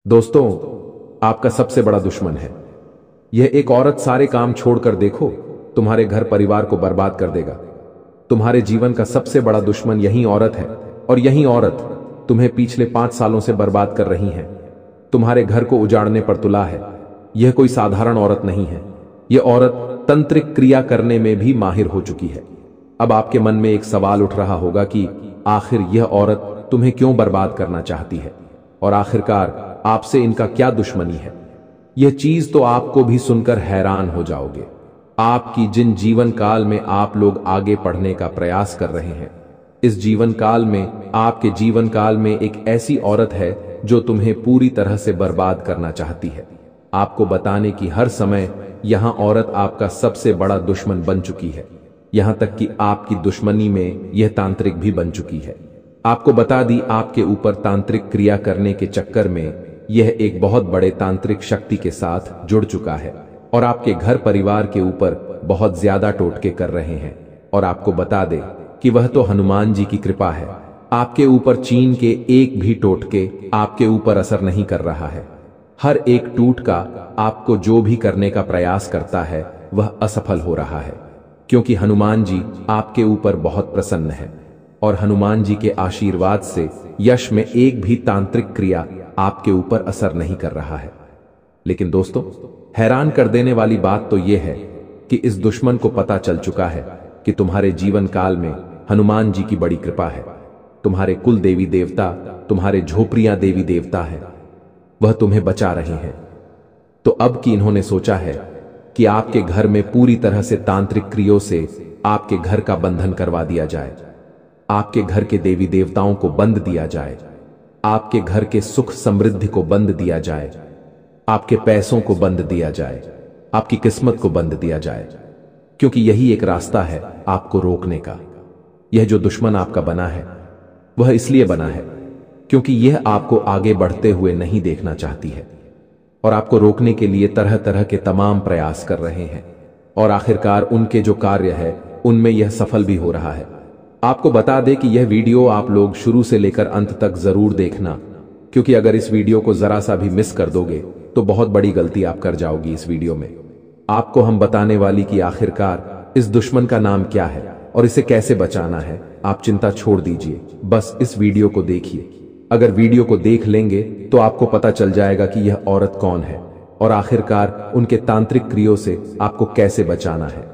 दोस्तों, आपका सबसे बड़ा दुश्मन है यह एक औरत। सारे काम छोड़कर देखो, तुम्हारे घर परिवार को बर्बाद कर देगा। तुम्हारे जीवन का सबसे बड़ा दुश्मन यही औरत है, और यही औरत तुम्हें पिछले 5 सालों से बर्बाद कर रही है। तुम्हारे घर को उजाड़ने पर तुला है। यह कोई साधारण औरत नहीं है। यह औरत तंत्रिक क्रिया करने में भी माहिर हो चुकी है। अब आपके मन में एक सवाल उठ रहा होगा कि आखिर यह औरत तुम्हें क्यों बर्बाद करना चाहती है, और आखिरकार आपसे इनका क्या दुश्मनी है। यह चीज तो आपको भी सुनकर हैरान हो जाओगे। आपकी जिन जीवन काल में आप लोग आगे बढ़ने का प्रयास कर रहे हैं, इस जीवन काल में आपके जीवन काल में एक ऐसी औरत है जो तुम्हें पूरी तरह से बर्बाद करना चाहती है। आपको बताने की हर समय यहां औरत आपका सबसे बड़ा दुश्मन बन चुकी है। यहां तक कि आपकी दुश्मनी में यह तांत्रिक भी बन चुकी है। आपको बता दी, आपके ऊपर तांत्रिक क्रिया करने के चक्कर में यह एक बहुत बड़े तांत्रिक शक्ति के साथ जुड़ चुका है, और आपके घर परिवार के ऊपर बहुत ज्यादा टोटके कर रहे हैं। और आपको बता दे कि वह तो हनुमान जी की कृपा है। आपके ऊपर चीन के एक भी टोटके आपके ऊपर असर नहीं कर रहा है। हर एक टूटका आपको जो भी करने का प्रयास करता है वह असफल हो रहा है, क्योंकि हनुमान जी आपके ऊपर बहुत प्रसन्न है, और हनुमान जी के आशीर्वाद से यश में एक भी तांत्रिक क्रिया आपके ऊपर असर नहीं कर रहा है। लेकिन दोस्तों, हैरान कर देने वाली बात तो यह है कि इस दुश्मन को पता चल चुका है कि तुम्हारे जीवन काल में हनुमान जी की बड़ी कृपा है। तुम्हारे कुल देवी देवता, तुम्हारे झोपड़ियां देवी देवता है, वह तुम्हें बचा रहे हैं। तो अब कि इन्होंने सोचा है कि आपके घर में पूरी तरह से तांत्रिक क्रियों से आपके घर का बंधन करवा दिया जाए, आपके घर के देवी देवताओं को बंद दिया जाए, आपके घर के सुख समृद्धि को बंद दिया जाए, आपके पैसों को बंद दिया जाए, आपकी किस्मत को बंद दिया जाए, क्योंकि यही एक रास्ता है आपको रोकने का। यह जो दुश्मन आपका बना है वह इसलिए बना है क्योंकि यह आपको आगे बढ़ते हुए नहीं देखना चाहती है, और आपको रोकने के लिए तरह तरह के तमाम प्रयास कर रहे हैं, और आखिरकार उनके जो कार्य है उनमें यह सफल भी हो रहा है। आपको बता दें कि यह वीडियो आप लोग शुरू से लेकर अंत तक जरूर देखना, क्योंकि अगर इस वीडियो को जरा सा भी मिस कर दोगे तो बहुत बड़ी गलती आप कर जाओगी। इस वीडियो में आपको हम बताने वाली कि आखिरकार इस दुश्मन का नाम क्या है और इसे कैसे बचाना है। आप चिंता छोड़ दीजिए, बस इस वीडियो को देखिए। अगर वीडियो को देख लेंगे तो आपको पता चल जाएगा कि यह औरत कौन है, और आखिरकार उनके तांत्रिक क्रियों से आपको कैसे बचाना है।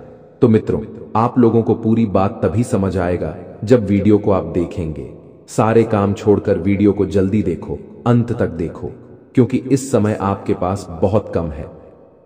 तो मित्रों, आप लोगों को पूरी बात तभी समझ आएगा जब वीडियो को आप देखेंगे। सारे काम छोड़कर वीडियो को जल्दी देखो, अंत तक देखो, क्योंकि इस समय आपके पास बहुत कम है।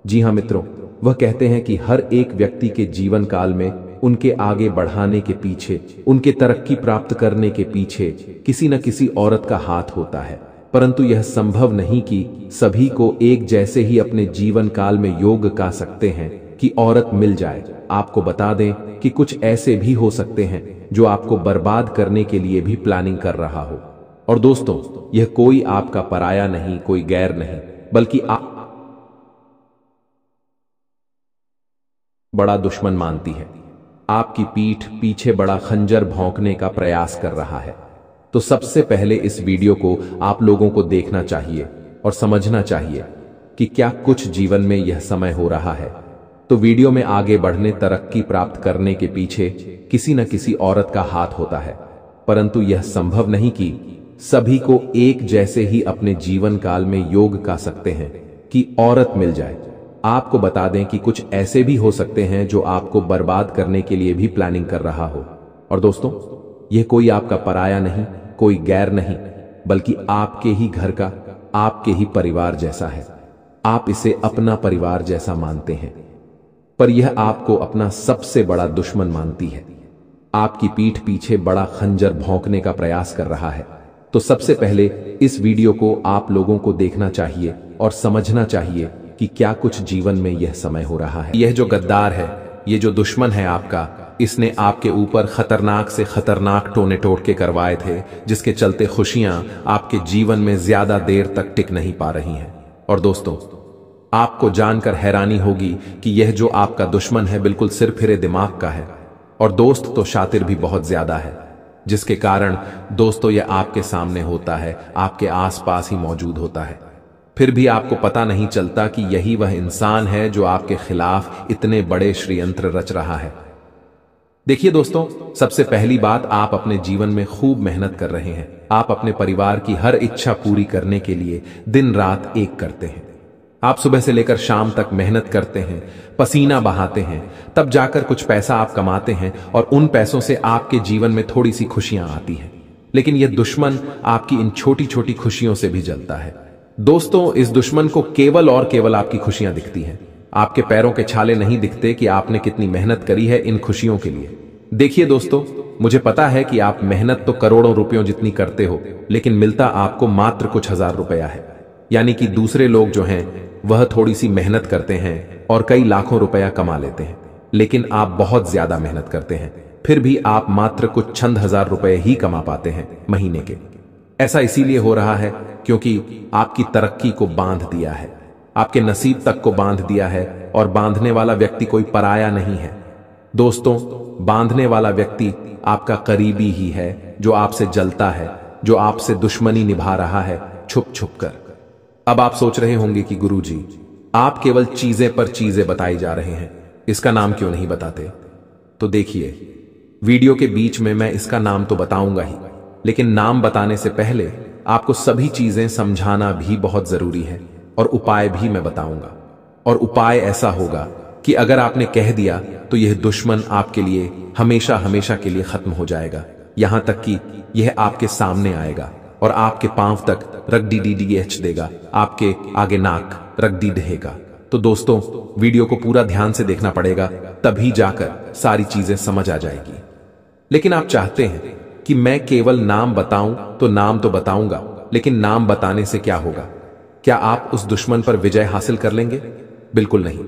जी हां मित्रों, वह कहते हैं कि हर एक व्यक्ति के जीवन काल में उनके आगे बढ़ाने के पीछे, उनके तरक्की प्राप्त करने के पीछे किसी न किसी औरत का हाथ होता है। परंतु यह संभव नहीं कि सभी को एक जैसे ही अपने जीवन काल में योग का सकते हैं कि औरत मिल जाए। आपको बता दें कि कुछ ऐसे भी हो सकते हैं जो आपको बर्बाद करने के लिए भी प्लानिंग कर रहा हो। और दोस्तों, यह कोई आपका पराया नहीं, कोई गैर नहीं, बल्कि आप बड़ा दुश्मन मानती है। आपकी पीठ पीछे बड़ा खंजर भौंकने का प्रयास कर रहा है। तो सबसे पहले इस वीडियो को आप लोगों को देखना चाहिए और समझना चाहिए कि क्या कुछ जीवन में यह समय हो रहा है। तो वीडियो में आगे बढ़ने, तरक्की प्राप्त करने के पीछे किसी न किसी औरत का हाथ होता है, परंतु यह संभव नहीं कि सभी को एक जैसे ही अपने जीवन काल में योग का सकते हैं कि औरत मिल जाए। आपको बता दें कि कुछ ऐसे भी हो सकते हैं जो आपको बर्बाद करने के लिए भी प्लानिंग कर रहा हो। और दोस्तों, यह कोई आपका पराया नहीं, कोई गैर नहीं, बल्कि आपके ही घर का, आपके ही परिवार जैसा है। आप इसे अपना परिवार जैसा मानते हैं, पर यह आपको अपना सबसे बड़ा दुश्मन मानती है। आपकी पीठ पीछे बड़ा खंजर भौंकने का प्रयास कर रहा है। तो सबसे पहले इस वीडियो को आप लोगों को देखना चाहिए और समझना चाहिए कि क्या कुछ जीवन में यह समय हो रहा है। यह जो गद्दार है, ये जो दुश्मन है आपका, इसने आपके ऊपर खतरनाक से खतरनाक टोने टोटके करवाए थे, जिसके चलते खुशियां आपके जीवन में ज्यादा देर तक टिक नहीं पा रही हैं। और दोस्तों, आपको जानकर हैरानी होगी कि यह जो आपका दुश्मन है बिल्कुल सिर फिरे दिमाग का है, और दोस्त तो शातिर भी बहुत ज्यादा है, जिसके कारण दोस्तों यह आपके सामने होता है, आपके आसपास ही मौजूद होता है। फिर भी आपको पता नहीं चलता कि यही वह इंसान है जो आपके खिलाफ इतने बड़े षड्यंत्र रच रहा है। देखिए दोस्तों, सबसे पहली बात, आप अपने जीवन में खूब मेहनत कर रहे हैं। आप अपने परिवार की हर इच्छा पूरी करने के लिए दिन रात एक करते हैं। आप सुबह से लेकर शाम तक मेहनत करते हैं, पसीना बहाते हैं, तब जाकर कुछ पैसा आप कमाते हैं और उन पैसों से आपके जीवन में थोड़ी सी खुशियां आती हैं। लेकिन यह दुश्मन आपकी इन छोटी छोटी खुशियों से भी जलता है। दोस्तों, इस दुश्मन को केवल और केवल आपकी खुशियां दिखती हैं। आपके पैरों के छाले नहीं दिखते कि आपने कितनी मेहनत करी है इन खुशियों के लिए। देखिए दोस्तों, मुझे पता है कि आप मेहनत तो करोड़ों रुपयों जितनी करते हो, लेकिन मिलता आपको मात्र कुछ हजार रुपया है। यानी कि दूसरे लोग जो हैं वह थोड़ी सी मेहनत करते हैं और कई लाखों रुपया कमा लेते हैं, लेकिन आप बहुत ज्यादा मेहनत करते हैं, फिर भी आप मात्र कुछ चंद हजार रुपए ही कमा पाते हैं महीने के। ऐसा इसीलिए हो रहा है क्योंकि आपकी तरक्की को बांध दिया है, आपके नसीब तक को बांध दिया है, और बांधने वाला व्यक्ति कोई पराया नहीं है। दोस्तों, बांधने वाला व्यक्ति आपका करीबी ही है, जो आपसे जलता है, जो आपसे दुश्मनी निभा रहा है छुप छुप कर। अब आप सोच रहे होंगे कि गुरुजी, आप केवल चीजें पर चीजें बताई जा रहे हैं, इसका नाम क्यों नहीं बताते? तो देखिए, वीडियो के बीच में मैं इसका नाम तो बताऊंगा ही, लेकिन नाम बताने से पहले आपको सभी चीजें समझाना भी बहुत जरूरी है, और उपाय भी मैं बताऊंगा। और उपाय ऐसा होगा कि अगर आपने कह दिया तो यह दुश्मन आपके लिए हमेशा हमेशा के लिए खत्म हो जाएगा, यहां तक कि यह आपके सामने आएगा और आपके पांव तक रगड़ी डीडीएच देगा, आपके आगे नाक रगड़ी ढहेगा। तो दोस्तों, वीडियो को पूरा ध्यान से देखना पड़ेगा, तभी जाकर सारी चीजें समझ आ जाएगी। लेकिन आप चाहते हैं कि मैं केवल नाम बताऊं, तो नाम तो बताऊंगा, लेकिन नाम बताने से क्या होगा? क्या आप उस दुश्मन पर विजय हासिल कर लेंगे? बिल्कुल नहीं।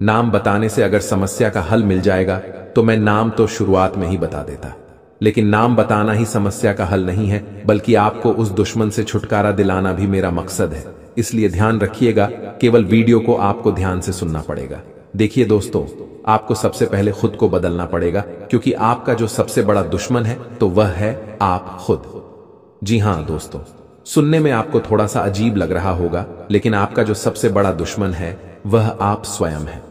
नाम बताने से अगर समस्या का हल मिल जाएगा तो मैं नाम तो शुरुआत में ही बता देता, लेकिन नाम बताना ही समस्या का हल नहीं है, बल्कि आपको उस दुश्मन से छुटकारा दिलाना भी मेरा मकसद है। इसलिए ध्यान रखिएगा, केवल वीडियो को आपको ध्यान से सुनना पड़ेगा। देखिए दोस्तों, आपको सबसे पहले खुद को बदलना पड़ेगा, क्योंकि आपका जो सबसे बड़ा दुश्मन है तो वह है आप खुद। जी हां दोस्तों, सुनने में आपको थोड़ा सा अजीब लग रहा होगा, लेकिन आपका जो सबसे बड़ा दुश्मन है वह आप स्वयं है।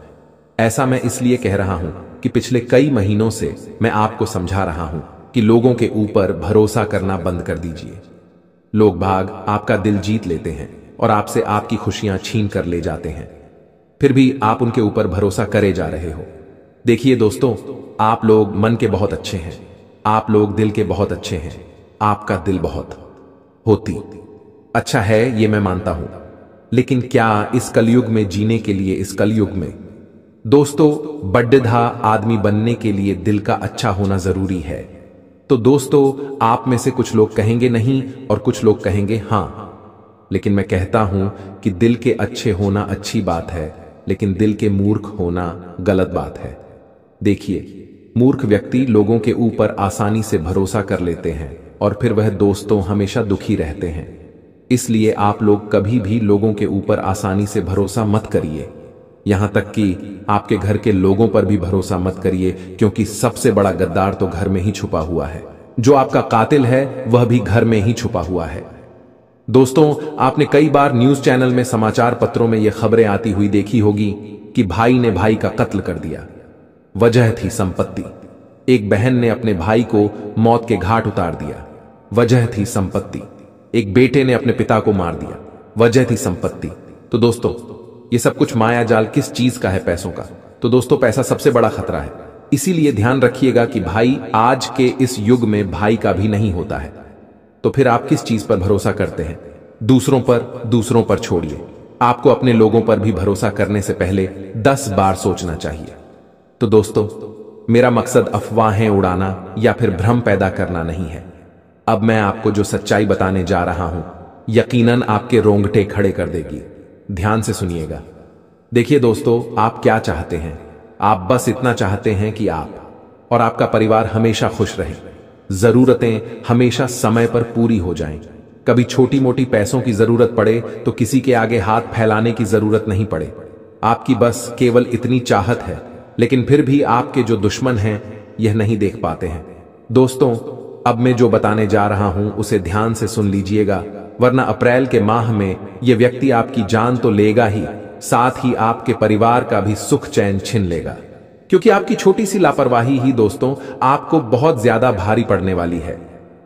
ऐसा मैं इसलिए कह रहा हूं कि पिछले कई महीनों से मैं आपको समझा रहा हूं कि लोगों के ऊपर भरोसा करना बंद कर दीजिए। लोग भाग आपका दिल जीत लेते हैं और आपसे आपकी खुशियां छीन कर ले जाते हैं, फिर भी आप उनके ऊपर भरोसा करे जा रहे हो। देखिए दोस्तों, आप लोग मन के बहुत अच्छे हैं, आप लोग दिल के बहुत अच्छे हैं, आपका दिल बहुत होती अच्छा है, ये मैं मानता हूं, लेकिन क्या इस कलयुग में जीने के लिए, इस कलयुग में दोस्तों बड्ढा आदमी बनने के लिए दिल का अच्छा होना जरूरी है? तो दोस्तों, आप में से कुछ लोग कहेंगे नहीं और कुछ लोग कहेंगे हां, लेकिन मैं कहता हूं कि दिल के अच्छे होना अच्छी बात है, लेकिन दिल के मूर्ख होना गलत बात है। देखिए, मूर्ख व्यक्ति लोगों के ऊपर आसानी से भरोसा कर लेते हैं और फिर वह दोस्तों हमेशा दुखी रहते हैं। इसलिए आप लोग कभी भी लोगों के ऊपर आसानी से भरोसा मत करिए, यहां तक कि आपके घर के लोगों पर भी भरोसा मत करिए, क्योंकि सबसे बड़ा गद्दार तो घर में ही छुपा हुआ है। जो आपका कातिल है वह भी घर में ही छुपा हुआ है। दोस्तों, आपने कई बार न्यूज चैनल में, समाचार पत्रों में यह खबरें आती हुई देखी होगी कि भाई ने भाई का कत्ल कर दिया, वजह थी संपत्ति। एक बहन ने अपने भाई को मौत के घाट उतार दिया, वजह थी संपत्ति। एक बेटे ने अपने पिता को मार दिया, वजह थी संपत्ति। तो दोस्तों, ये सब कुछ माया जाल किस चीज का है? पैसों का। तो दोस्तों, पैसा सबसे बड़ा खतरा है। इसीलिए ध्यान रखिएगा कि भाई आज के इस युग में भाई का भी नहीं होता है। तो फिर आप किस चीज पर भरोसा करते हैं? दूसरों पर। दूसरों पर छोड़िए, आपको अपने लोगों पर भी भरोसा करने से पहले 10 बार सोचना चाहिए। तो दोस्तों, मेरा मकसद अफवाहें उड़ाना या फिर भ्रम पैदा करना नहीं है। अब मैं आपको जो सच्चाई बताने जा रहा हूं, यकीनन आपके रोंगटे खड़े कर देगी। ध्यान से सुनिएगा। देखिए दोस्तों, आप क्या चाहते हैं? आप बस इतना चाहते हैं कि आप और आपका परिवार हमेशा खुश रहे, जरूरतें हमेशा समय पर पूरी हो जाएं। कभी छोटी मोटी पैसों की जरूरत पड़े तो किसी के आगे हाथ फैलाने की जरूरत नहीं पड़े। आपकी बस केवल इतनी चाहत है, लेकिन फिर भी आपके जो दुश्मन हैं यह नहीं देख पाते हैं। दोस्तों, अब मैं जो बताने जा रहा हूं उसे ध्यान से सुन लीजिएगा, वरना अप्रैल के माह में यह व्यक्ति आपकी जान तो लेगा ही, साथ ही आपके परिवार का भी सुख चैन छीन लेगा। क्योंकि आपकी छोटी सी लापरवाही ही दोस्तों आपको बहुत ज्यादा भारी पड़ने वाली है।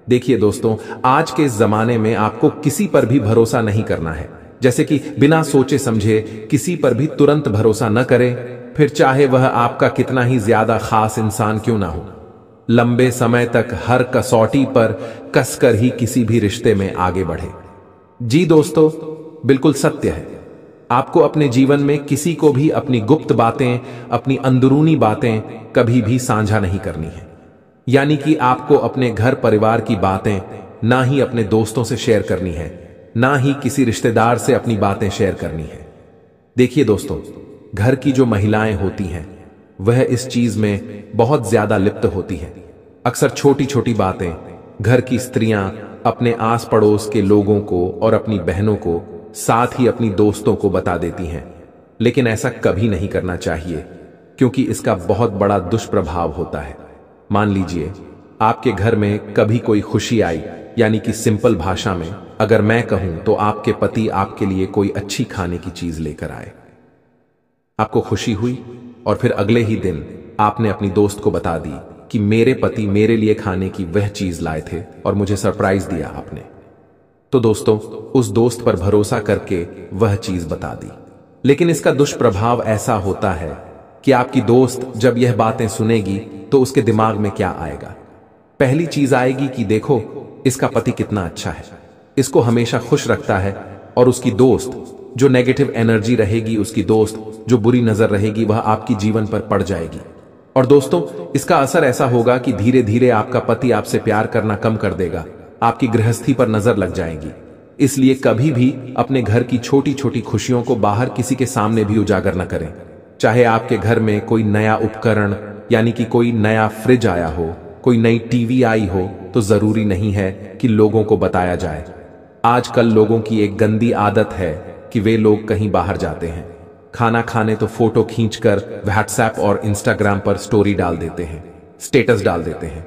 देखिए दोस्तों, आज के इस जमाने में आपको किसी पर भी भरोसा नहीं करना है। जैसे कि बिना सोचे समझे किसी पर भी तुरंत भरोसा न करें, फिर चाहे वह आपका कितना ही ज्यादा खास इंसान क्यों ना हो। लंबे समय तक हर कसौटी पर कसकर ही किसी भी रिश्ते में आगे बढ़े। जी दोस्तों, बिल्कुल सत्य है। आपको अपने जीवन में किसी को भी अपनी गुप्त बातें, अपनी अंदरूनी बातें कभी भी साझा नहीं करनी है। यानी कि आपको अपने घर परिवार की बातें ना ही अपने दोस्तों से शेयर करनी है, ना ही किसी रिश्तेदार से अपनी बातें शेयर करनी है। देखिए दोस्तों, घर की जो महिलाएं होती हैं वह इस चीज में बहुत ज्यादा लिप्त होती हैं। अक्सर छोटी छोटी बातें घर की स्त्रियां अपने आस पड़ोस के लोगों को और अपनी बहनों को, साथ ही अपनी दोस्तों को बता देती हैं। लेकिन ऐसा कभी नहीं करना चाहिए, क्योंकि इसका बहुत बड़ा दुष्प्रभाव होता है। मान लीजिए आपके घर में कभी कोई खुशी आई, यानी कि सिंपल भाषा में अगर मैं कहूं तो आपके पति आपके लिए कोई अच्छी खाने की चीज लेकर आए। आपको खुशी हुई और फिर अगले ही दिन आपने अपनी दोस्त को बता दी कि मेरे पति मेरे लिए खाने की वह चीज लाए थे और मुझे सरप्राइज दिया आपने। तो दोस्तों, उस दोस्त पर भरोसा करके वह चीज बता दी। लेकिन इसका दुष्प्रभाव ऐसा होता है कि आपकी दोस्त जब यह बातें सुनेगी तो उसके दिमाग में क्या आएगा? पहली चीज आएगी कि देखो इसका पति कितना अच्छा है, इसको हमेशा खुश रखता है। और उसकी दोस्त जो नेगेटिव एनर्जी रहेगी, उसकी दोस्त जो बुरी नजर रहेगी, वह आपकी जीवन पर पड़ जाएगी। और दोस्तों, इसका असर ऐसा होगा कि धीरे धीरे आपका पति आपसे प्यार करना कम कर देगा, आपकी गृहस्थी पर नजर लग जाएगी। इसलिए कभी भी अपने घर की छोटी छोटी खुशियों को बाहर किसी के सामने भी उजागर न करें। चाहे आपके घर में कोई नया उपकरण, यानी कि कोई नया फ्रिज आया हो, कोई नई टीवी आई हो, तो जरूरी नहीं है कि लोगों को बताया जाए। आजकल लोगों की एक गंदी आदत है कि वे लोग कहीं बाहर जाते हैं, खाना खाने तो फोटो खींचकर व्हाट्सएप और इंस्टाग्राम पर स्टोरी डाल देते हैं, स्टेटस डाल देते हैं।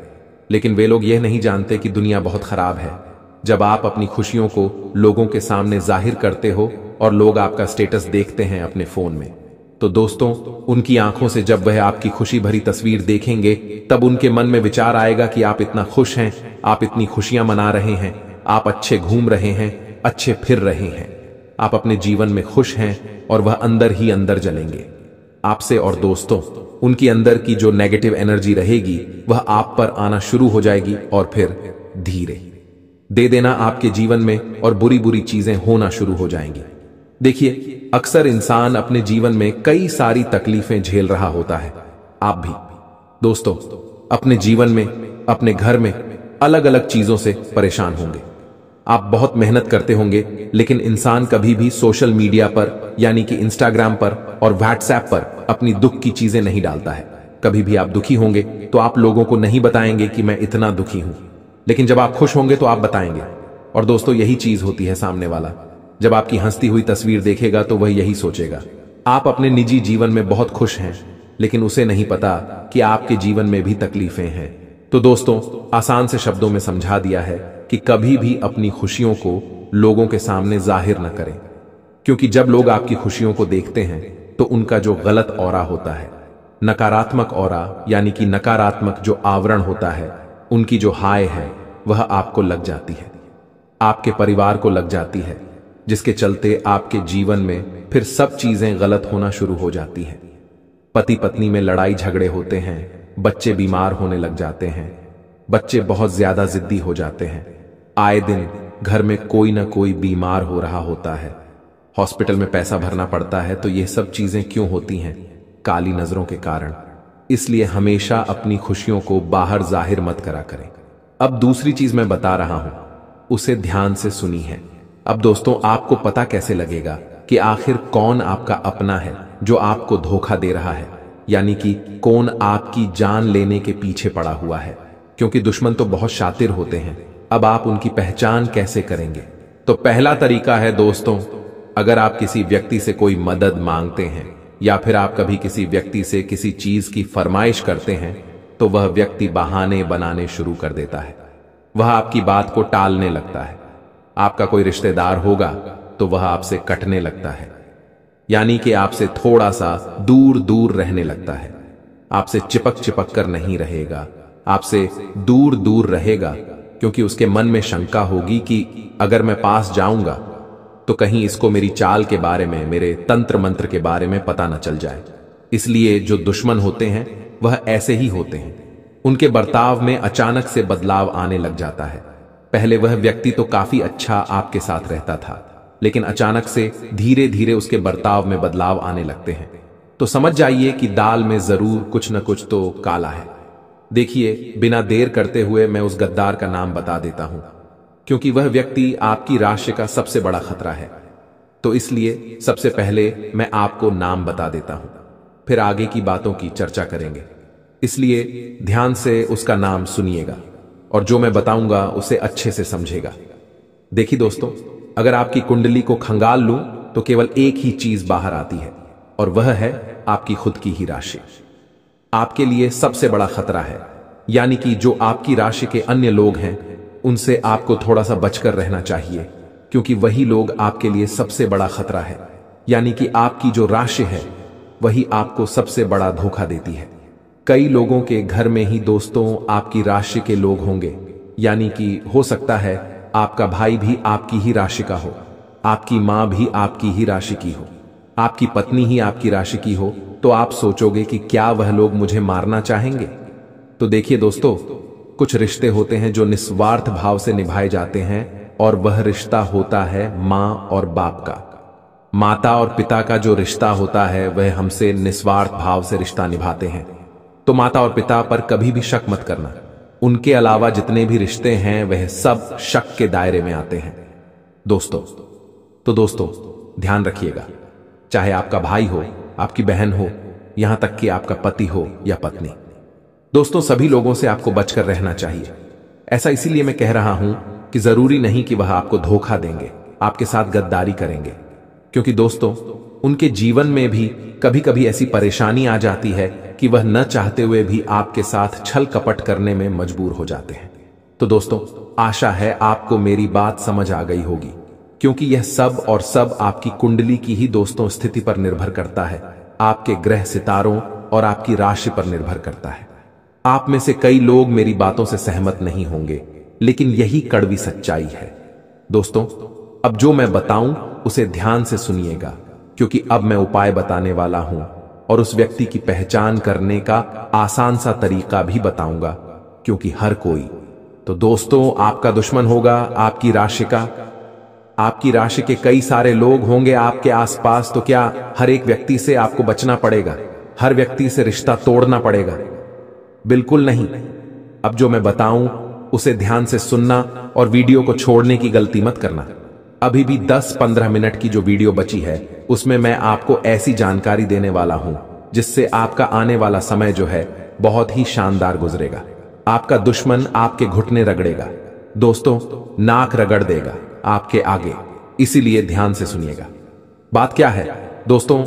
लेकिन वे लोग यह नहीं जानते कि दुनिया बहुत खराब है। जब आप अपनी खुशियों को लोगों के सामने जाहिर करते हो और लोग आपका स्टेटस देखते हैं अपने फोन में, तो दोस्तों उनकी आंखों से जब वह आपकी खुशी भरी तस्वीर देखेंगे, तब उनके मन में विचार आएगा कि आप इतना खुश हैं, आप इतनी खुशियां मना रहे हैं, आप अच्छे घूम रहे हैं, अच्छे फिर रहे हैं, आप अपने जीवन में खुश हैं, और वह अंदर ही अंदर जलेंगे आपसे। और दोस्तों, उनकी अंदर की जो नेगेटिव एनर्जी रहेगी वह आप पर आना शुरू हो जाएगी और फिर धीरे दे देना आपके जीवन में और बुरी बुरी चीजें होना शुरू हो जाएंगी। देखिए, अक्सर इंसान अपने जीवन में कई सारी तकलीफें झेल रहा होता है। आप भी दोस्तों अपने जीवन में, अपने घर में अलग अलग चीजों से परेशान होंगे। आप बहुत मेहनत करते होंगे, लेकिन इंसान कभी भी सोशल मीडिया पर, यानी कि इंस्टाग्राम पर और व्हाट्सएप पर अपनी दुख की चीजें नहीं डालता है। कभी भी आप दुखी होंगे तो आप लोगों को नहीं बताएंगे कि मैं इतना दुखी हूं, लेकिन जब आप खुश होंगे तो आप बताएंगे। और दोस्तों, यही चीज होती है, सामने वाला जब आपकी हंसती हुई तस्वीर देखेगा तो वह यही सोचेगा, आप अपने निजी जीवन में बहुत खुश हैं, लेकिन उसे नहीं पता कि आपके जीवन में भी तकलीफें हैं। तो दोस्तों, आसान से शब्दों में समझा दिया है कि कभी भी अपनी खुशियों को लोगों के सामने जाहिर न करें, क्योंकि जब लोग आपकी खुशियों को देखते हैं तो उनका जो गलत ऑरा होता है, नकारात्मक ऑरा, यानी कि नकारात्मक जो आवरण होता है, उनकी जो हाय है वह आपको लग जाती है, आपके परिवार को लग जाती है, जिसके चलते आपके जीवन में फिर सब चीजें गलत होना शुरू हो जाती हैं। पति पत्नी में लड़ाई झगड़े होते हैं, बच्चे बीमार होने लग जाते हैं, बच्चे बहुत ज्यादा जिद्दी हो जाते हैं, आए दिन घर में कोई ना कोई बीमार हो रहा होता है, हॉस्पिटल में पैसा भरना पड़ता है। तो ये सब चीजें क्यों होती हैं? काली नजरों के कारण। इसलिए हमेशा अपनी खुशियों को बाहर जाहिर मत करा करें। अब दूसरी चीज मैं बता रहा हूं, उसे ध्यान से सुनी है। अब दोस्तों, आपको पता कैसे लगेगा कि आखिर कौन आपका अपना है जो आपको धोखा दे रहा है, यानी कि कौन आपकी जान लेने के पीछे पड़ा हुआ है? क्योंकि दुश्मन तो बहुत शातिर होते हैं। अब आप उनकी पहचान कैसे करेंगे? तो पहला तरीका है दोस्तों, अगर आप किसी व्यक्ति से कोई मदद मांगते हैं या फिर आप कभी किसी व्यक्ति से किसी चीज की फरमाइश करते हैं, तो वह व्यक्ति बहाने बनाने शुरू कर देता है, वह आपकी बात को टालने लगता है। आपका कोई रिश्तेदार होगा तो वह आपसे कटने लगता है, यानी कि आपसे थोड़ा सा दूर दूर रहने लगता है। आपसे चिपक चिपक कर नहीं रहेगा, आपसे दूर दूर रहेगा, क्योंकि उसके मन में शंका होगी कि अगर मैं पास जाऊंगा तो कहीं इसको मेरी चाल के बारे में, मेरे तंत्र मंत्र के बारे में पता न चल जाए। इसलिए जो दुश्मन होते हैं वह ऐसे ही होते हैं। उनके बर्ताव में अचानक से बदलाव आने लग जाता है। पहले वह व्यक्ति तो काफी अच्छा आपके साथ रहता था, लेकिन अचानक से धीरे धीरे उसके बर्ताव में बदलाव आने लगते हैं। तो समझ जाइए कि दाल में जरूर कुछ न कुछ तो काला है। देखिए, बिना देर करते हुए मैं उस गद्दार का नाम बता देता हूं, क्योंकि वह व्यक्ति आपकी राशि का सबसे बड़ा खतरा है। तो इसलिए सबसे पहले मैं आपको नाम बता देता हूं, फिर आगे की बातों की चर्चा करेंगे। इसलिए ध्यान से उसका नाम सुनिएगा और जो मैं बताऊंगा उसे अच्छे से समझेगा। देखिए दोस्तों, अगर आपकी कुंडली को खंगाल लूं तो केवल एक ही चीज बाहर आती है, और वह है आपकी खुद की ही राशि। आपके लिए सबसे बड़ा खतरा है, यानी कि जो आपकी राशि के अन्य लोग हैं उनसे आपको थोड़ा सा बचकर रहना चाहिए, क्योंकि वही लोग आपके लिए सबसे बड़ा खतरा है। यानी कि आपकी जो राशि है वही आपको सबसे बड़ा धोखा देती है। कई लोगों के घर में ही दोस्तों आपकी राशि के लोग होंगे, यानी कि हो सकता है आपका भाई भी आपकी ही राशि का हो, आपकी मां भी आपकी ही राशि की हो, आपकी पत्नी ही आपकी राशि की हो। तो आप सोचोगे कि क्या वह लोग मुझे मारना चाहेंगे? तो देखिए दोस्तों, कुछ रिश्ते होते हैं जो निस्वार्थ भाव से निभाए जाते हैं, और वह रिश्ता होता है मां और बाप का। माता और पिता का जो रिश्ता होता है वह हमसे निस्वार्थ भाव से रिश्ता निभाते हैं। तो माता और पिता पर कभी भी शक मत करना। उनके अलावा जितने भी रिश्ते हैं वह सब शक के दायरे में आते हैं दोस्तों। तो दोस्तों ध्यान रखिएगा, चाहे आपका भाई हो, आपकी बहन हो, यहां तक कि आपका पति हो या पत्नी, दोस्तों सभी लोगों से आपको बचकर रहना चाहिए। ऐसा इसीलिए मैं कह रहा हूं कि जरूरी नहीं कि वह आपको धोखा देंगे, आपके साथ गद्दारी करेंगे, क्योंकि दोस्तों उनके जीवन में भी कभी कभी ऐसी परेशानी आ जाती है कि वह न चाहते हुए भी आपके साथ छल कपट करने में मजबूर हो जाते हैं। तो दोस्तों आशा है आपको मेरी बात समझ आ गई होगी, क्योंकि यह सब और सब आपकी कुंडली की ही दोस्तों स्थिति पर निर्भर करता है, आपके ग्रह सितारों और आपकी राशि पर निर्भर करता है। आप में से कई लोग मेरी बातों से सहमत नहीं होंगे, लेकिन यही कड़वी सच्चाई है। दोस्तों अब जो मैं बताऊं उसे ध्यान से सुनिएगा, क्योंकि अब मैं उपाय बताने वाला हूं और उस व्यक्ति की पहचान करने का आसान सा तरीका भी बताऊंगा, क्योंकि हर कोई तो दोस्तों आपका दुश्मन होगा आपकी राशि का। आपकी राशि के कई सारे लोग होंगे आपके आसपास, तो क्या हर एक व्यक्ति से आपको बचना पड़ेगा, हर व्यक्ति से रिश्ता तोड़ना पड़ेगा? बिल्कुल नहीं। अब जो मैं बताऊं उसे ध्यान से सुनना और वीडियो को छोड़ने की गलती मत करना। अभी भी 10-15 मिनट की जो वीडियो बची है उसमें मैं आपको ऐसी जानकारी देने वाला हूं जिससे आपका आने वाला समय जो है बहुत ही शानदार गुजरेगा। आपका दुश्मन आपके घुटने रगड़ेगा दोस्तों, नाक रगड़ देगा आपके आगे, इसीलिए ध्यान से सुनिएगा। बात क्या है दोस्तों,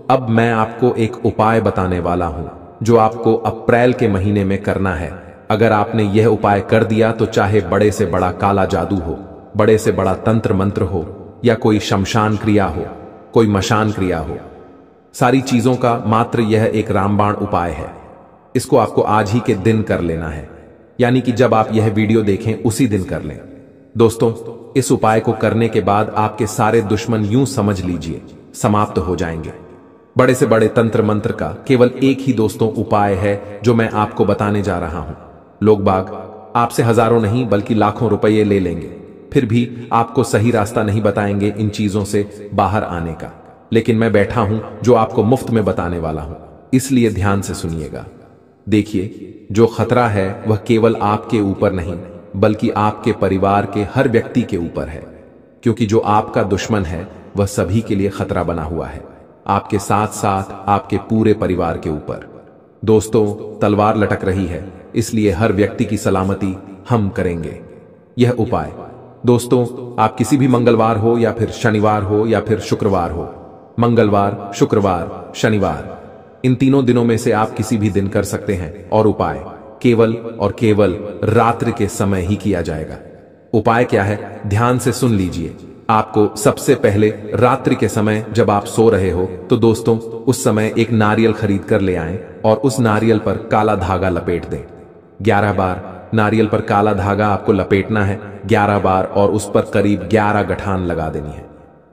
अब मैं आपको एक उपाय बताने वाला हूं जो आपको अप्रैल के महीने में करना है। अगर आपने यह उपाय कर दिया तो चाहे बड़े से बड़ा काला जादू हो, बड़े से बड़ा तंत्र मंत्र हो, या कोई शमशान क्रिया हो, कोई मशान क्रिया हो, सारी चीजों का मात्र यह एक रामबाण उपाय है। इसको आपको आज ही के दिन कर लेना है, यानी कि जब आप यह वीडियो देखें उसी दिन कर लें। दोस्तों इस उपाय को करने के बाद आपके सारे दुश्मन यूं समझ लीजिए समाप्त हो जाएंगे। बड़े से बड़े तंत्र मंत्र का केवल एक ही दोस्तों उपाय है जो मैं आपको बताने जा रहा हूं। लोग बाग आपसे हजारों नहीं बल्कि लाखों रुपये ले लेंगे, फिर भी आपको सही रास्ता नहीं बताएंगे इन चीजों से बाहर आने का। लेकिन मैं बैठा हूं जो आपको मुफ्त में बताने वाला हूं, इसलिए ध्यान से सुनिएगा। देखिए, जो खतरा है वह केवल आपके ऊपर नहीं बल्कि आपके परिवार के हर व्यक्ति के ऊपर है, क्योंकि जो आपका दुश्मन है वह सभी के लिए खतरा बना हुआ है, आपके साथ साथ आपके पूरे परिवार के ऊपर। दोस्तों तलवार लटक रही है, इसलिए हर व्यक्ति की सलामती हम करेंगे। यह उपाय दोस्तों आप किसी भी मंगलवार हो या फिर शनिवार हो या फिर शुक्रवार हो, मंगलवार, शुक्रवार, शनिवार, इन तीनों दिनों में से आप किसी भी दिन कर सकते हैं, और उपाय केवल और केवल रात्रि के समय ही किया जाएगा। उपाय क्या है, ध्यान से सुन लीजिए। आपको सबसे पहले रात्रि के समय जब आप सो रहे हो तो दोस्तों उस समय एक नारियल खरीद कर ले आएं और उस नारियल पर काला धागा लपेट दें। 11 बार नारियल पर काला धागा आपको लपेटना है, 11 बार, और उस पर करीब 11 गठान लगा देनी है।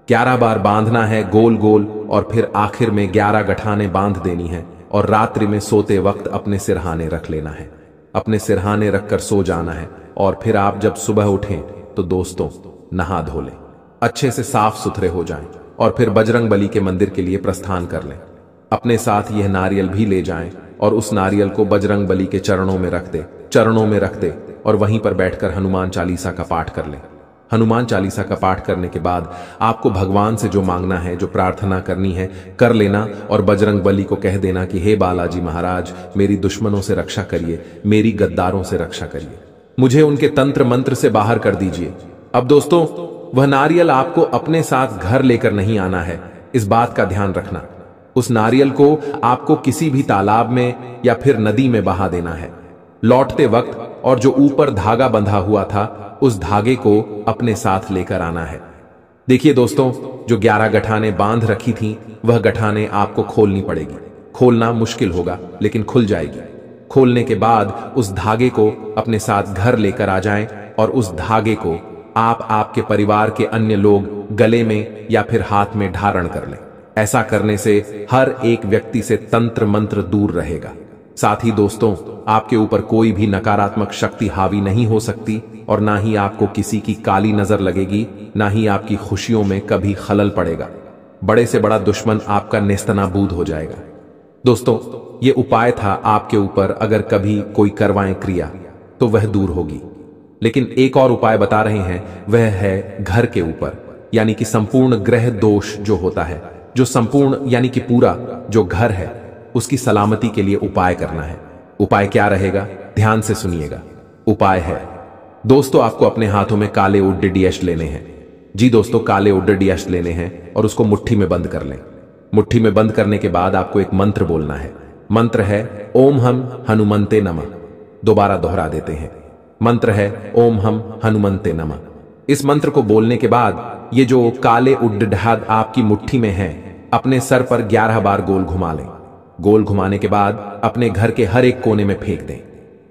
11 बार बांधना है गोल गोल, और फिर आखिर में 11 गठाने बांध देनी है और रात्रि में सोते वक्त अपने सिरहाने रख लेना है। अपने सिरहाने रखकर सो जाना है और फिर आप जब सुबह उठें तो दोस्तों नहा धो लें, अच्छे से साफ सुथरे हो जाएं और फिर बजरंग बली के मंदिर के लिए प्रस्थान कर लें। अपने साथ यह नारियल भी ले जाएं और उस नारियल को बजरंग बली के चरणों में रख दे और वहीं पर बैठकर हनुमान चालीसा का पाठ कर लें। हनुमान चालीसा का पाठ करने के बाद आपको भगवान से जो मांगना है, जो प्रार्थना करनी है, कर लेना और बजरंग बली को कह देना कि हे बालाजी महाराज, मेरी दुश्मनों से रक्षा करिए, मेरी गद्दारों से रक्षा करिए, मुझे उनके तंत्र मंत्र से बाहर कर दीजिए। अब दोस्तों वह नारियल आपको अपने साथ घर लेकर नहीं आना है, इस बात का ध्यान रखना। उस नारियल को आपको किसी भी तालाब में या फिर नदी में बहा देना है लौटते वक्त, और जो ऊपर धागा बंधा हुआ था उस धागे को अपने साथ लेकर आना है। देखिए दोस्तों, जो 11 गठाने बांध रखी थी वह गठाने आपको खोलनी पड़ेगी। खोलना मुश्किल होगा लेकिन खुल जाएगी। खोलने के बाद उस धागे को अपने साथ घर लेकर आ जाएं और उस धागे को आप आपके परिवार के अन्य लोग गले में या फिर हाथ में धारण कर लें। ऐसा करने से हर एक व्यक्ति से तंत्र मंत्र दूर रहेगा। साथ ही दोस्तों आपके ऊपर कोई भी नकारात्मक शक्ति हावी नहीं हो सकती और ना ही आपको किसी की काली नजर लगेगी, ना ही आपकी खुशियों में कभी खलल पड़ेगा। बड़े से बड़ा दुश्मन आपका नेस्तनाबूद हो जाएगा। दोस्तों ये उपाय था आपके ऊपर, अगर कभी कोई करवाएं क्रिया तो वह दूर होगी। लेकिन एक और उपाय बता रहे हैं, वह है घर के ऊपर, यानी कि संपूर्ण ग्रह दोष जो होता है, जो संपूर्ण यानी कि पूरा जो घर है उसकी सलामती के लिए उपाय करना है। उपाय क्या रहेगा, ध्यान से सुनिएगा। उपाय है दोस्तों, आपको अपने हाथों में काले उड्डीयश लेने हैं। जी दोस्तों, काले उड्डीयश लेने हैं और उसको मुट्ठी में बंद कर लें। मुट्ठी में बंद करने के बाद आपको एक मंत्र बोलना है। मंत्र है ओम हम हनुमंते नमः। दोबारा दोहरा देते हैं, मंत्र है ओम हम हनुमंते नमः। इस मंत्र को बोलने के बाद ये जो काले उड्डीयश आपकी मुट्ठी में है, अपने सर पर 11 बार गोल घुमा लें। गोल घुमाने के बाद अपने घर के हर एक कोने में फेंक दें।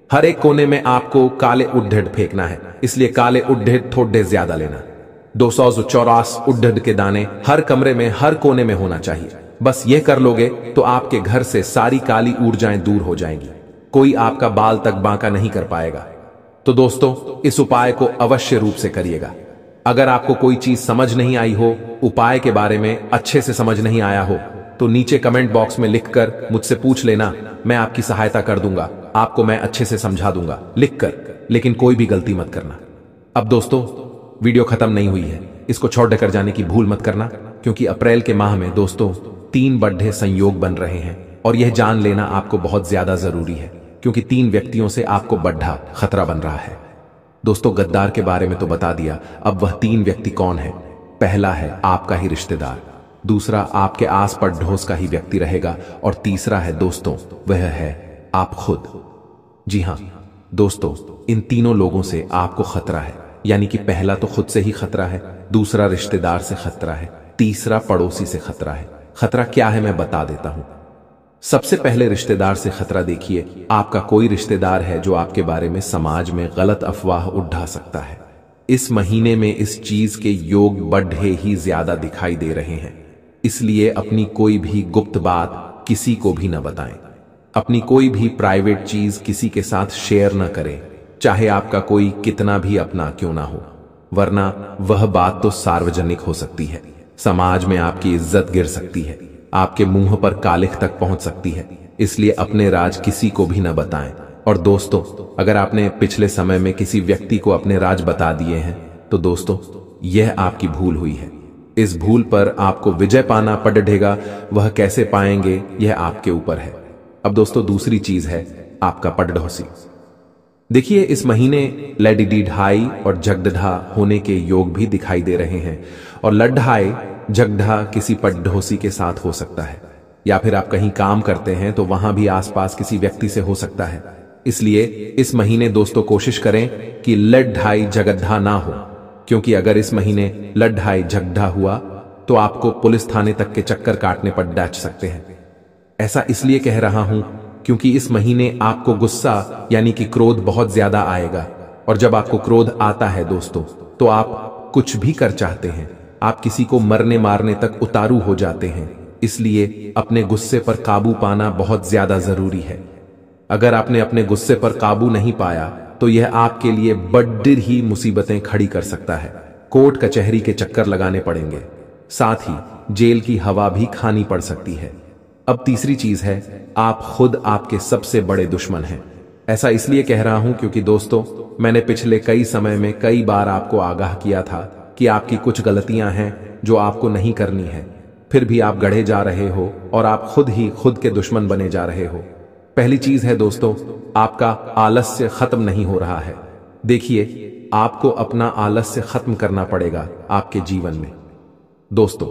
हर एक कोने में आपको काले उड्ढड़ फेंकना है, इसलिए काले उड्ढड़ थोड़े ज्यादा लेना। 284 उड्ढड़ के दाने हर कमरे में, हर कोने में होना चाहिए। बस ये कर लोगे तो आपके घर से सारी काली ऊर्जाएं दूर हो जाएंगी, कोई आपका बाल तक बांका नहीं कर पाएगा। तो दोस्तों इस उपाय को अवश्य रूप से करिएगा। अगर आपको कोई चीज समझ नहीं आई हो, उपाय के बारे में अच्छे से समझ नहीं आया हो, तो नीचे कमेंट बॉक्स में लिखकर मुझसे पूछ लेना, मैं आपकी सहायता कर दूंगा, आपको मैं अच्छे से समझा दूंगा लिखकर। लेकिन कोई भी गलती मत करना। अब दोस्तों वीडियो खत्म नहीं हुई है, इसको छोड़ कर जाने की भूल मत करना, क्योंकि अप्रैल के माह में दोस्तों 3 बड़े संयोग बन रहे हैं और यह जान लेना आपको बहुत ज्यादा जरूरी है, क्योंकि 3 व्यक्तियों से आपको बड़ा खतरा बन रहा है। दोस्तों गद्दार के बारे में तो बता दिया, अब वह 3 व्यक्ति कौन है। पहला है आपका ही रिश्तेदार, दूसरा आपके आस पड़ोस का ही व्यक्ति रहेगा, और तीसरा है दोस्तों वह है आप खुद। जी हां दोस्तों, इन तीनों लोगों से आपको खतरा है, यानी कि पहला तो खुद से ही खतरा है, दूसरा रिश्तेदार से खतरा है, तीसरा पड़ोसी से खतरा है। खतरा क्या है मैं बता देता हूं। सबसे पहले रिश्तेदार से खतरा देखिए। आपका कोई रिश्तेदार है जो आपके बारे में समाज में गलत अफवाह उठा सकता है। इस महीने में इस चीज के योग बढ़े ही ज्यादा दिखाई दे रहे हैं, इसलिए अपनी कोई भी गुप्त बात किसी को भी न बताएं। अपनी कोई भी प्राइवेट चीज किसी के साथ शेयर न करें, चाहे आपका कोई कितना भी अपना क्यों ना हो, वरना वह बात तो सार्वजनिक हो सकती है। समाज में आपकी इज्जत गिर सकती है, आपके मुंह पर कालिख तक पहुंच सकती है। इसलिए अपने राज किसी को भी न बताएं। और दोस्तों अगर आपने पिछले समय में किसी व्यक्ति को अपने राज बता दिए हैं तो दोस्तों यह आपकी भूल हुई है। इस भूल पर आपको विजय पाना पड़ेगा, वह कैसे पाएंगे यह आपके ऊपर है। अब दोस्तों दूसरी चीज है आपका पड़ोसी। देखिए इस महीने लड़ढाई और झगड़ा होने के योग भी दिखाई दे रहे हैं, और लड़ाई झगड़ा किसी पड़ोसी के साथ हो सकता है, या फिर आप कहीं काम करते हैं तो वहां भी आसपास किसी व्यक्ति से हो सकता है। इसलिए इस महीने दोस्तों कोशिश करें कि लड़-ढाई झगड़ा ना हो, क्योंकि अगर इस महीने लड़-ढाई झगड़ा हुआ तो आपको पुलिस थाने तक के चक्कर काटने पर डाच सकते हैं। ऐसा इसलिए कह रहा हूं क्योंकि इस महीने आपको गुस्सा यानी कि क्रोध बहुत ज्यादा आएगा, और जब आपको क्रोध आता है दोस्तों तो आप कुछ भी कर चाहते हैं, आप किसी को मरने मारने तक उतारू हो जाते हैं। इसलिए अपने गुस्से पर काबू पाना बहुत ज्यादा जरूरी है। अगर आपने अपने गुस्से पर काबू नहीं पाया तो यह आपके लिए बड़ी ही मुसीबतें खड़ी कर सकता है। कोर्ट कचहरी के चक्कर लगाने पड़ेंगे, साथ ही जेल की हवा भी खानी पड़ सकती है। अब तीसरी चीज है, आप खुद आपके सबसे बड़े दुश्मन हैं। ऐसा इसलिए कह रहा हूं क्योंकि दोस्तों मैंने पिछले कई समय में कई बार आपको आगाह किया था कि आपकी कुछ गलतियां हैं जो आपको नहीं करनी है, फिर भी आप गढ़े जा रहे हो और आप खुद ही खुद के दुश्मन बने जा रहे हो। पहली चीज है दोस्तों, आपका आलस्य खत्म नहीं हो रहा है। देखिए, आपको अपना आलस्य खत्म करना पड़ेगा आपके जीवन में। दोस्तों,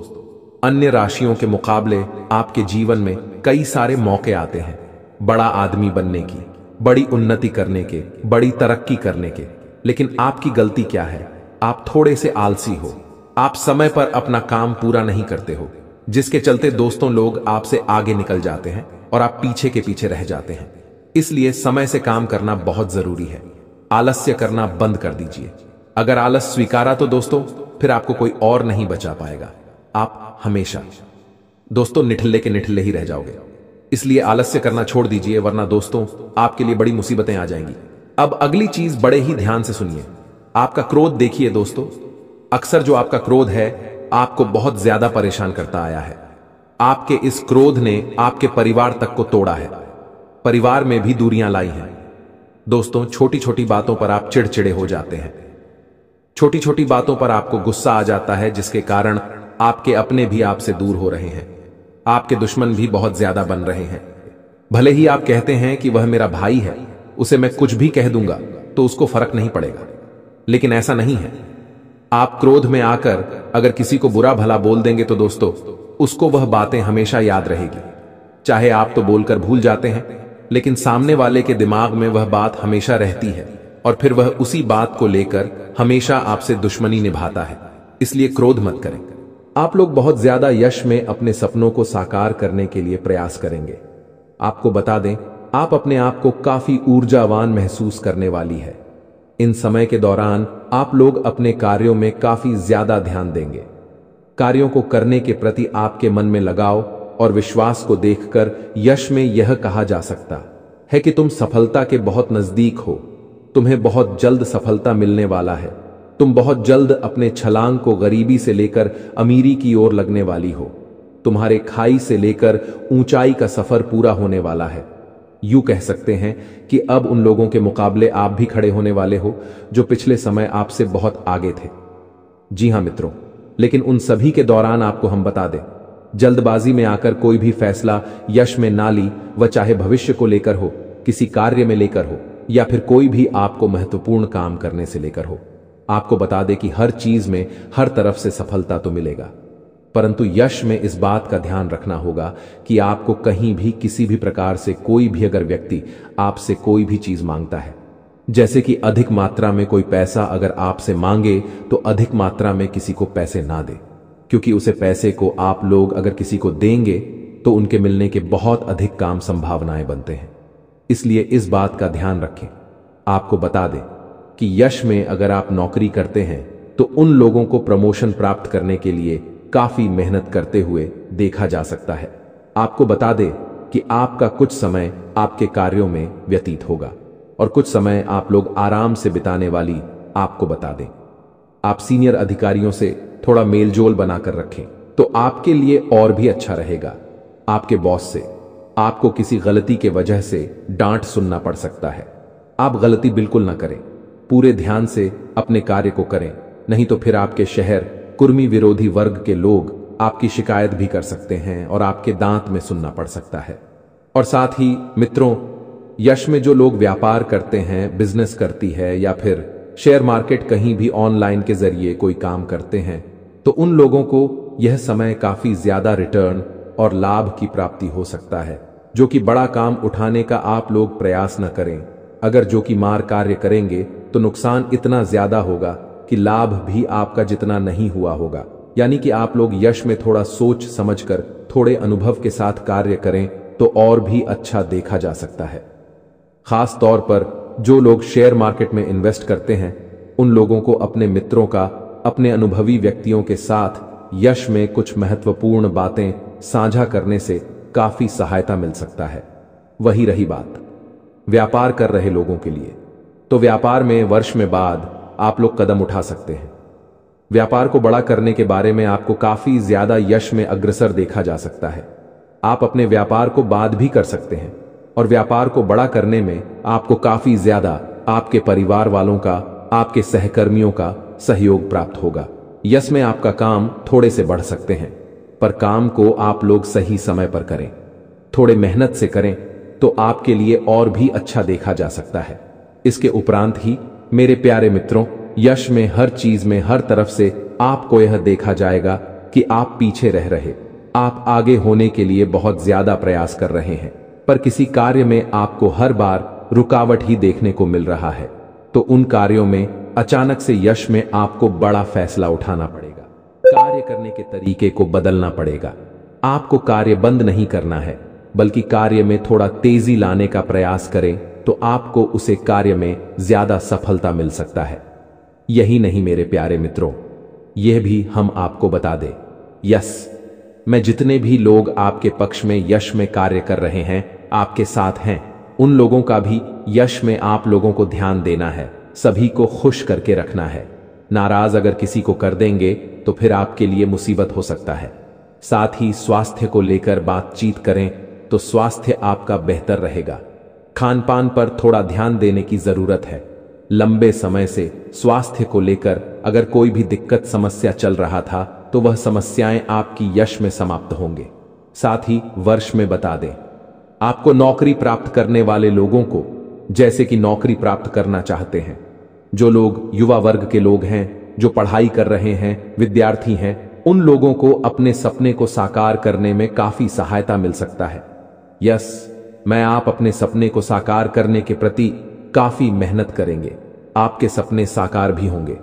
अन्य राशियों के मुकाबले आपके जीवन में कई सारे मौके आते हैं बड़ा आदमी बनने की, बड़ी उन्नति करने के, बड़ी तरक्की करने के। लेकिन आपकी गलती क्या है? आप थोड़े से आलसी हो, आप समय पर अपना काम पूरा नहीं करते हो, जिसके चलते दोस्तों लोग आपसे आगे निकल जाते हैं और आप पीछे के पीछे रह जाते हैं। इसलिए समय से काम करना बहुत जरूरी है। आलस्य करना बंद कर दीजिए। अगर आलस स्वीकारा तो दोस्तों फिर आपको कोई और नहीं बचा पाएगा। आप हमेशा दोस्तों निठल्ले के निठल्ले ही रह जाओगे। इसलिए आलस्य करना छोड़ दीजिए, वरना दोस्तों आपके लिए बड़ी मुसीबतें आ जाएंगी। अब अगली चीज बड़े ही ध्यान से सुनिए। आपका क्रोध देखिए दोस्तों, अक्सर जो आपका क्रोध है आपको बहुत ज्यादा परेशान करता आया है। आपके इस क्रोध ने आपके परिवार तक को तोड़ा है, परिवार में भी दूरियां लाई हैं। दोस्तों, छोटी छोटी बातों पर आप चिड़चिड़े हो जाते हैं, छोटी छोटी बातों पर आपको गुस्सा आ जाता है, जिसके कारण आपके अपने भी आपसे दूर हो रहे हैं, आपके दुश्मन भी बहुत ज्यादा बन रहे हैं। भले ही आप कहते हैं कि वह मेरा भाई है, उसे मैं कुछ भी कह दूंगा तो उसको फर्क नहीं पड़ेगा, लेकिन ऐसा नहीं है। आप क्रोध में आकर अगर किसी को बुरा भला बोल देंगे तो दोस्तों उसको वह बातें हमेशा याद रहेगी। चाहे आप तो बोलकर भूल जाते हैं, लेकिन सामने वाले के दिमाग में वह बात हमेशा रहती है और फिर वह उसी बात को लेकर हमेशा आपसे दुश्मनी निभाता है। इसलिए क्रोध मत करें। आप लोग बहुत ज्यादा यश में अपने सपनों को साकार करने के लिए प्रयास करेंगे। आपको बता दें, आप अपने आप को काफी ऊर्जावान महसूस करने वाली है। इन समय के दौरान आप लोग अपने कार्यों में काफी ज्यादा ध्यान देंगे। कार्यों को करने के प्रति आपके मन में लगाव और विश्वास को देखकर यश में यह कहा जा सकता है कि तुम सफलता के बहुत नजदीक हो। तुम्हें बहुत जल्द सफलता मिलने वाला है। तुम बहुत जल्द अपने छलांग को गरीबी से लेकर अमीरी की ओर लगने वाली हो। तुम्हारे खाई से लेकर ऊंचाई का सफर पूरा होने वाला है। यूं कह सकते हैं कि अब उन लोगों के मुकाबले आप भी खड़े होने वाले हो जो पिछले समय आपसे बहुत आगे थे। जी हां मित्रों, लेकिन उन सभी के दौरान आपको हम बता दें, जल्दबाजी में आकर कोई भी फैसला यश में ना ली, वह चाहे भविष्य को लेकर हो, किसी कार्य में लेकर हो, या फिर कोई भी आपको महत्वपूर्ण काम करने से लेकर हो। आपको बता दें कि हर चीज में हर तरफ से सफलता तो मिलेगा, परंतु यश में इस बात का ध्यान रखना होगा कि आपको कहीं भी किसी भी प्रकार से कोई भी अगर व्यक्ति आपसे कोई भी चीज मांगता है, जैसे कि अधिक मात्रा में कोई पैसा अगर आपसे मांगे, तो अधिक मात्रा में किसी को पैसे ना दे, क्योंकि उसे पैसे को आप लोग अगर किसी को देंगे तो उनके मिलने के बहुत अधिक काम संभावनाएं बनते हैं। इसलिए इस बात का ध्यान रखें। आपको बता दें कि यश में अगर आप नौकरी करते हैं तो उन लोगों को प्रमोशन प्राप्त करने के लिए काफी मेहनत करते हुए देखा जा सकता है। आपको बता दें कि आपका कुछ समय आपके कार्यों में व्यतीत होगा और कुछ समय आप लोग आराम से बिताने वाली आपको बता दें। आप सीनियर अधिकारियों से थोड़ा मेलजोल बनाकर रखें तो आपके लिए और भी अच्छा रहेगा। आपके बॉस से आपको किसी गलती के वजह से डांट सुनना पड़ सकता है। आप गलती बिल्कुल ना करें, पूरे ध्यान से अपने कार्य को करें, नहीं तो फिर आपके शहर कुर्मी विरोधी वर्ग के लोग आपकी शिकायत भी कर सकते हैं और आपके दांत में सुनना पड़ सकता है। और साथ ही मित्रों, यश में जो लोग व्यापार करते हैं, बिजनेस करती है या फिर शेयर मार्केट कहीं भी ऑनलाइन के जरिए कोई काम करते हैं, तो उन लोगों को यह समय काफी ज्यादा रिटर्न और लाभ की प्राप्ति हो सकता है, जो कि बड़ा काम उठाने का आप लोग प्रयास न करें, अगर जो कि मार कार्य करेंगे तो नुकसान इतना ज्यादा होगा कि लाभ भी आपका जितना नहीं हुआ होगा। यानी कि आप लोग यश में थोड़ा सोच समझकर, थोड़े अनुभव के साथ कार्य करें तो और भी अच्छा देखा जा सकता है। खास तौर पर जो लोग शेयर मार्केट में इन्वेस्ट करते हैं, उन लोगों को अपने मित्रों का, अपने अनुभवी व्यक्तियों के साथ यश में कुछ महत्वपूर्ण बातें साझा करने से काफी सहायता मिल सकता है। वही रही बात व्यापार कर रहे लोगों के लिए, तो व्यापार में वर्ष में बाद आप लोग कदम उठा सकते हैं। व्यापार को बड़ा करने के बारे में आपको काफी ज्यादा यश में अग्रसर देखा जा सकता है। आप अपने व्यापार को बाद भी कर सकते हैं और व्यापार को बड़ा करने में आपको काफी ज्यादा आपके परिवार वालों का, आपके सहकर्मियों का सहयोग प्राप्त होगा। यश में आपका काम थोड़े से बढ़ सकते हैं, पर काम को आप लोग सही समय पर करें, थोड़े मेहनत से करें तो आपके लिए और भी अच्छा देखा जा सकता है। इसके उपरांत ही मेरे प्यारे मित्रों, यश में हर चीज में हर तरफ से आपको यह देखा जाएगा कि आप पीछे रह रहे, आप आगे होने के लिए बहुत ज्यादा प्रयास कर रहे हैं, पर किसी कार्य में आपको हर बार रुकावट ही देखने को मिल रहा है। तो उन कार्यों में अचानक से यश में आपको बड़ा फैसला उठाना पड़ेगा, कार्य करने के तरीके को बदलना पड़ेगा। आपको कार्य बंद नहीं करना है, बल्कि कार्य में थोड़ा तेजी लाने का प्रयास करें तो आपको उसे कार्य में ज्यादा सफलता मिल सकता है। यही नहीं मेरे प्यारे मित्रों, यह भी हम आपको बता दें, मैं जितने भी लोग आपके पक्ष में यश में कार्य कर रहे हैं, आपके साथ हैं, उन लोगों का भी यश में आप लोगों को ध्यान देना है, सभी को खुश करके रखना है। नाराज अगर किसी को कर देंगे तो फिर आपके लिए मुसीबत हो सकता है। साथ ही स्वास्थ्य को लेकर बातचीत करें तो स्वास्थ्य आपका बेहतर रहेगा। खान पान पर थोड़ा ध्यान देने की जरूरत है। लंबे समय से स्वास्थ्य को लेकर अगर कोई भी दिक्कत समस्या चल रहा था तो वह समस्याएं आपकी यश में समाप्त होंगे। साथ ही वर्ष में बता दें, आपको नौकरी प्राप्त करने वाले लोगों को, जैसे कि नौकरी प्राप्त करना चाहते हैं, जो लोग युवा वर्ग के लोग हैं, जो पढ़ाई कर रहे हैं, विद्यार्थी हैं, उन लोगों को अपने सपने को साकार करने में काफी सहायता मिल सकता है। मैं आप अपने सपने को साकार करने के प्रति काफी मेहनत करेंगे, आपके सपने साकार भी होंगे।